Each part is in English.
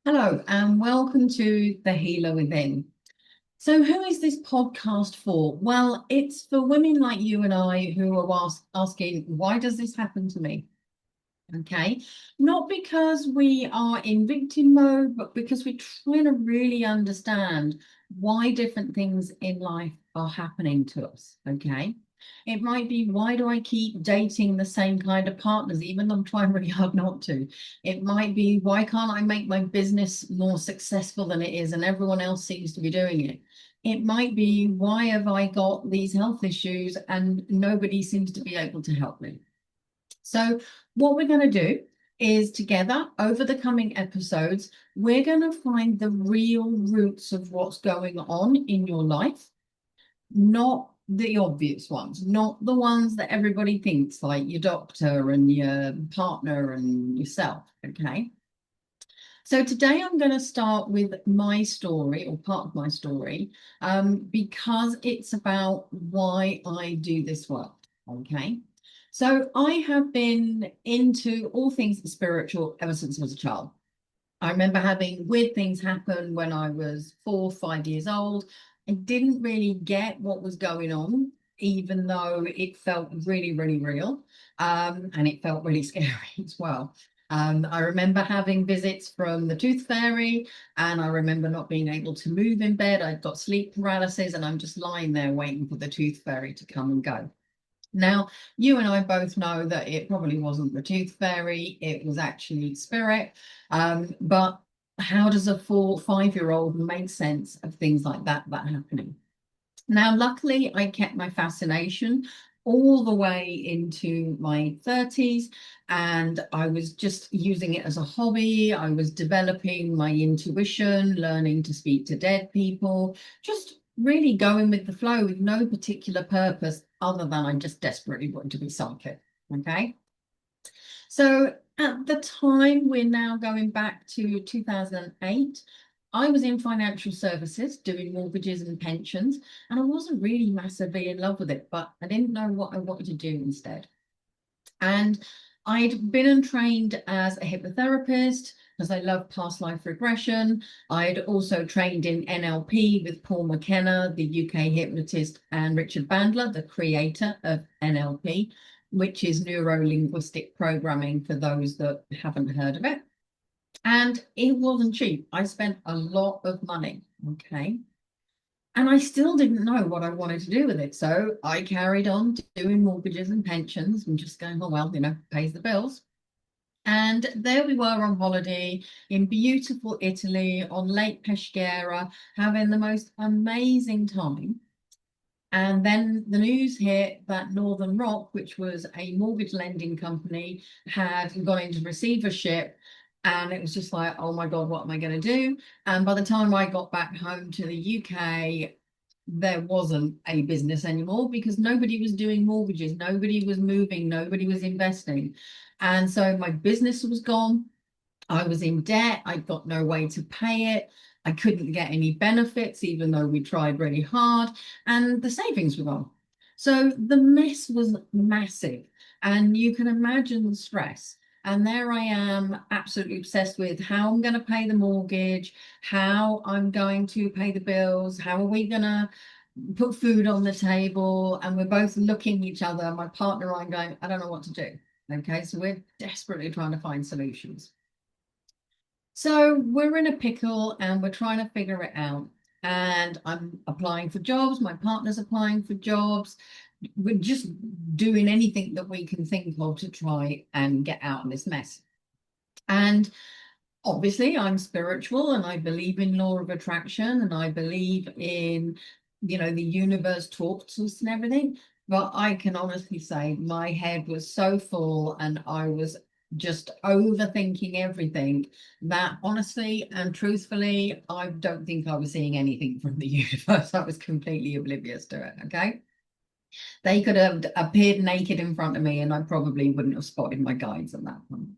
Hello, and welcome to The Healer Within. So, who is this podcast for? Well, it's for women like you and I who are asking, why does this happen to me? Okay, not because we are in victim mode, but because we're trying to really understand why different things in life are happening to us. Okay, it might be, why do I keep dating the same kind of partners, even though I'm trying really hard not to? It might be, why can't I make my business more successful than it is and everyone else seems to be doing it? It might be, why have I got these health issues and nobody seems to be able to help me? So, what we're going to do is together over the coming episodes, we're going to find the real roots of what's going on in your life, not the obvious ones, not the ones that everybody thinks, like your doctor and your partner and yourself. Okay. So today I'm going to start with my story or part of my story because it's about why I do this work. Okay. So I have been into all things spiritual ever since I was a child. I remember having weird things happen when I was 4, 5 years old. I didn't really get what was going on, even though it felt really, really real. And it felt really scary as well. I remember having visits from the tooth fairy, and I remember not being able to move in bed. I'd got sleep paralysis, and I'm just lying there waiting for the tooth fairy to come and go. Now, you and I both know that it probably wasn't the tooth fairy, it was actually spirit. But how does a 4, 5 year old make sense of things like that happening? Now, luckily, I kept my fascination all the way into my 30s, and I was just using it as a hobby. I was developing my intuition, learning to speak to dead people, just really going with the flow with no particular purpose other than I just desperately wanted to be psychic. Okay. So at the time, we're now going back to 2008. I was in financial services doing mortgages and pensions, and I wasn't really massively in love with it, but I didn't know what I wanted to do instead. And I'd been and trained as a hypnotherapist because I love past life regression. I'd also trained in NLP with Paul McKenna, the UK hypnotist, and Richard Bandler, the creator of NLP, which is neuro linguistic programming for those that haven't heard of it. And it wasn't cheap. I spent a lot of money. Okay. And I still didn't know what I wanted to do with it. So I carried on doing mortgages and pensions and just going, oh, well, pays the bills. And there we were on holiday in beautiful Italy on Lake Peschiera, having the most amazing time. And then the news hit that Northern Rock, which was a mortgage lending company, had gone into receivership. And it was just like, oh my God, what am I going to do? And by the time I got back home to the UK, there wasn't a business anymore because nobody was doing mortgages, nobody was moving, nobody was investing. And so my business was gone. I was in debt. I got no way to pay it. I couldn't get any benefits, even though we tried really hard, and the savings were gone. So the mess was massive, and you can imagine the stress. And there I am, absolutely obsessed with how I'm going to pay the mortgage, how I'm going to pay the bills, how are we going to put food on the table. And we're both looking at each other, my partner and I going, I don't know what to do. Okay, so we're desperately trying to find solutions. So we're in a pickle and we're trying to figure it out. And I'm applying for jobs, my partner's applying for jobs. We're just doing anything that we can think of to try and get out of this mess. And obviously, I'm spiritual and I believe in law of attraction and I believe in, the universe talks to us and everything. But I can honestly say my head was so full and I was just overthinking everything that honestly and truthfully, I don't think I was seeing anything from the universe. I was completely oblivious to it. Okay. They could have appeared naked in front of me and I probably wouldn't have spotted my guides at that point.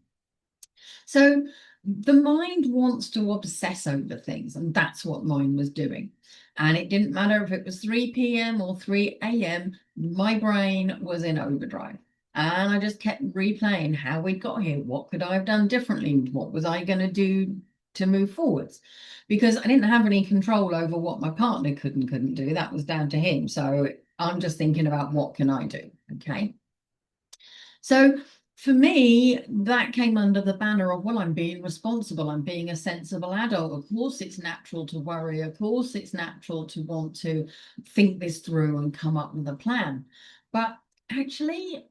So the mind wants to obsess over things, and that's what mine was doing. And it didn't matter if it was 3 p.m. or 3 a.m., my brain was in overdrive. And I just kept replaying how we got here. What could I have done differently? What was I going to do to move forwards, because I didn't have any control over what my partner could and couldn't do. That was down to him. So I'm just thinking about what can I do? Okay. So for me, that came under the banner of, well, I'm being responsible, I'm being a sensible adult. Of course, it's natural to worry. Of course, it's natural to want to think this through and come up with a plan. But actually,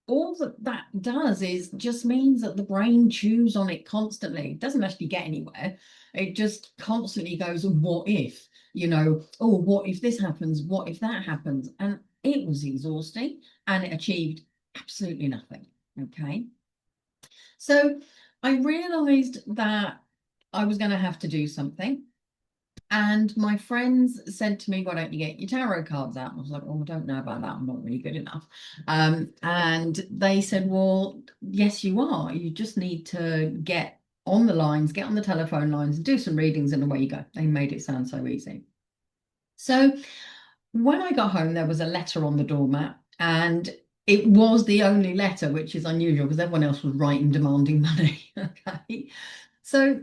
all that does is just means that the brain chews on it constantly. It doesn't actually get anywhere. It just constantly goes, what if? Oh, what if this happens? What if that happens? And it was exhausting and it achieved absolutely nothing. Okay. So I realized that I was going to have to do something. And my friends said to me, why don't you get your tarot cards out? And I was like, oh, I don't know about that. I'm not really good enough. And they said, well, yes, you are. You just need to get on the lines, get on the telephone lines, and do some readings, and away you go. They made it sound so easy. So when I got home, there was a letter on the doormat, and it was the only letter, which is unusual because everyone else was writing demanding money. Okay. So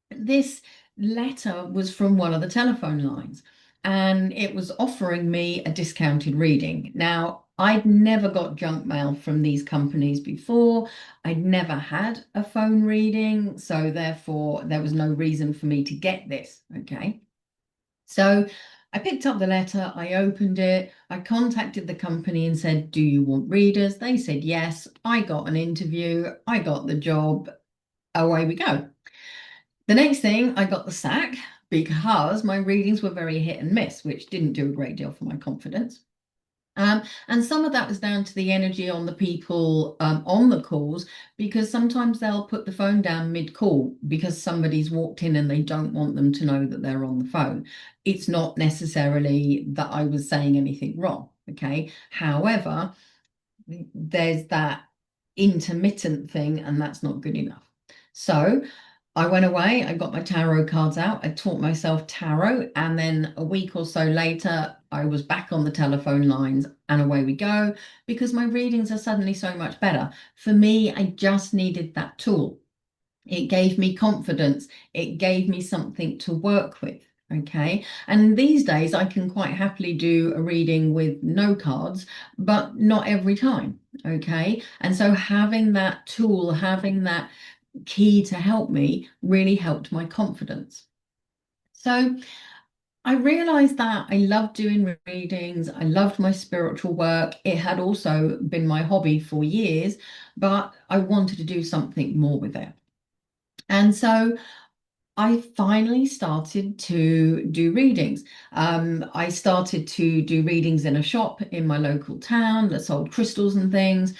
this letter was from one of the telephone lines, and it was offering me a discounted reading. Now, I'd never got junk mail from these companies before. I'd never had a phone reading, so therefore there was no reason for me to get this. Okay. So I picked up the letter, I opened it, I contacted the company and said, do you want readers? They said yes. I got an interview, I got the job, away we go. The next thing, I got the sack because my readings were very hit and miss, which didn't do a great deal for my confidence. And some of that was down to the energy on the people on the calls, because sometimes they'll put the phone down mid-call because somebody's walked in and they don't want them to know that they're on the phone. It's not necessarily that I was saying anything wrong, okay? However, there's that intermittent thing, and that's not good enough. So I went away, I got my tarot cards out, I taught myself tarot, and then a week or so later, I was back on the telephone lines, and away we go, because my readings are suddenly so much better. For me, I just needed that tool. It gave me confidence, it gave me something to work with. Okay. And these days I can quite happily do a reading with no cards, but not every time. Okay. And so having that tool, having that key to help me really helped my confidence. So I realized that I loved doing readings. I loved my spiritual work. It had also been my hobby for years, but I wanted to do something more with it. And so I finally started to do readings. I started to do readings in a shop in my local town that sold crystals and things.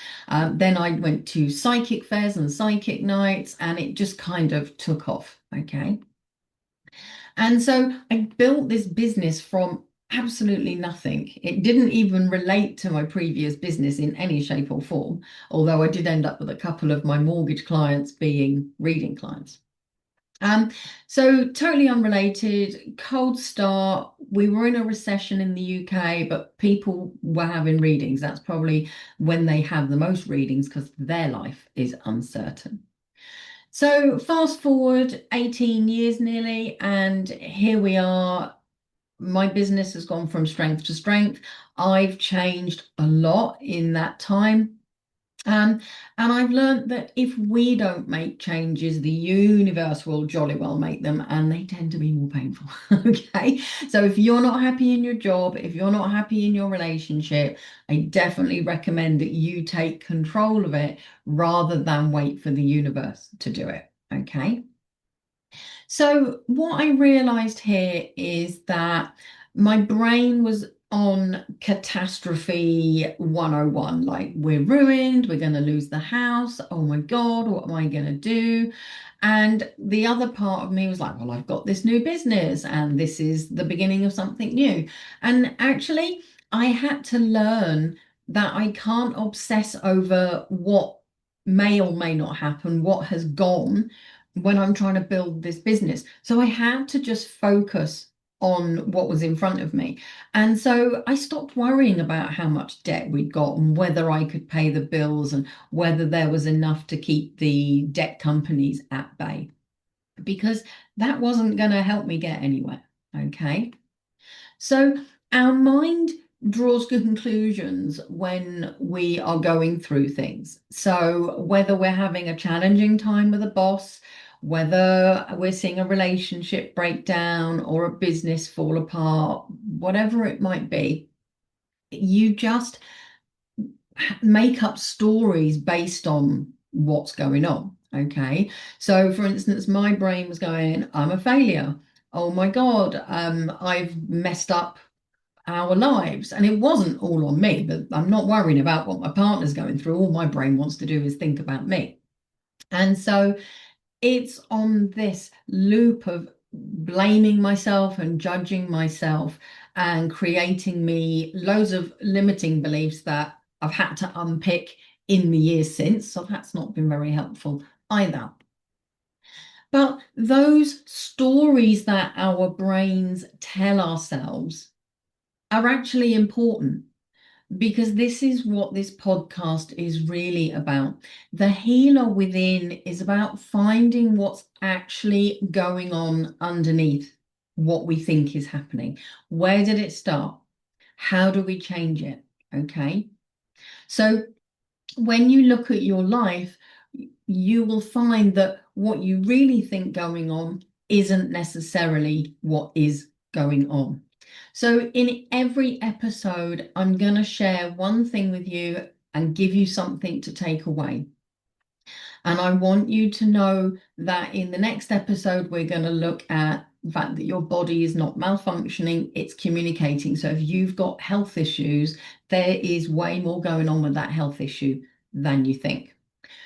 Then I went to psychic fairs and psychic nights, and it just kind of took off. Okay. And so I built this business from absolutely nothing. It didn't even relate to my previous business in any shape or form, although I did end up with a couple of my mortgage clients being reading clients. So totally unrelated, cold start. We were in a recession in the UK, but people were having readings. That's probably when they have the most readings because their life is uncertain. So fast forward 18 years nearly, and here we are. My business has gone from strength to strength. I've changed a lot in that time. And I've learned that if we don't make changes, the universe will jolly well make them, and they tend to be more painful. Okay. So if you're not happy in your job, if you're not happy in your relationship, I definitely recommend that you take control of it rather than wait for the universe to do it. Okay. So what I realized here is that my brain was on catastrophe 101, like we're ruined, we're going to lose the house, oh my God, what am I going to do? And the other part of me was like, well, I've got this new business and this is the beginning of something new. And actually, I had to learn that I can't obsess over what may or may not happen, what has gone when I'm trying to build this business. So I had to just focus on what was in front of me. And so I stopped worrying about how much debt we'd got and whether I could pay the bills and whether there was enough to keep the debt companies at bay. because that wasn't going to help me get anywhere. Okay. So our mind draws conclusions when we are going through things. So whether we're having a challenging time with a boss, whether we're seeing a relationship break down or a business fall apart, whatever it might be, you just make up stories based on what's going on. Okay. So for instance, my brain was going, I'm a failure. Oh my God, I've messed up our lives. And it wasn't all on me, but I'm not worrying about what my partner's going through. All my brain wants to do is think about me. And so it's on this loop of blaming myself and judging myself and creating me loads of limiting beliefs that I've had to unpick in the years since. So that's not been very helpful either. But those stories that our brains tell ourselves are actually important, because this is what this podcast is really about. The healer within is about finding what's actually going on underneath what we think is happening. Where did it start? How do we change it? Okay. So when you look at your life, you will find that what you really think going on isn't necessarily what is going on. So in every episode, I'm going to share one thing with you and give you something to take away. And I want you to know that in the next episode, we're going to look at the fact that your body is not malfunctioning, it's communicating. So if you've got health issues, there is way more going on with that health issue than you think.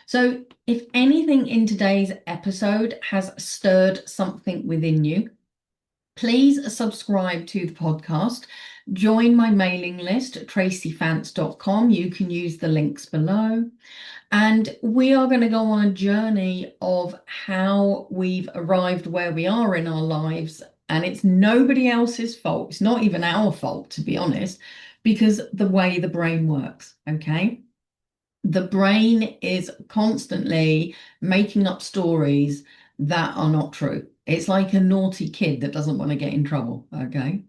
So if anything in today's episode has stirred something within you, please subscribe to the podcast. Join my mailing list at tracyfance.com. You can use the links below. And we are going to go on a journey of how we've arrived where we are in our lives. And it's nobody else's fault. It's not even our fault, to be honest, because the way the brain works, okay? The brain is constantly making up stories that are not true. It's like a naughty kid that doesn't want to get in trouble, okay?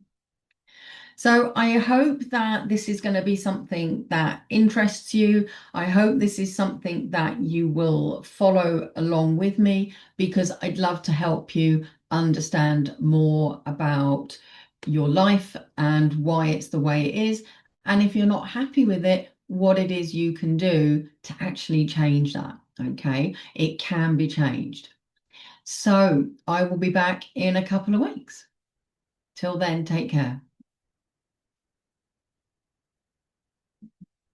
So I hope that this is going to be something that interests you. I hope this is something that you will follow along with me, because I'd love to help you understand more about your life and why it's the way it is. And if you're not happy with it, what it is you can do to actually change that. Okay, it can be changed. So I will be back in a couple of weeks. Till then, take care.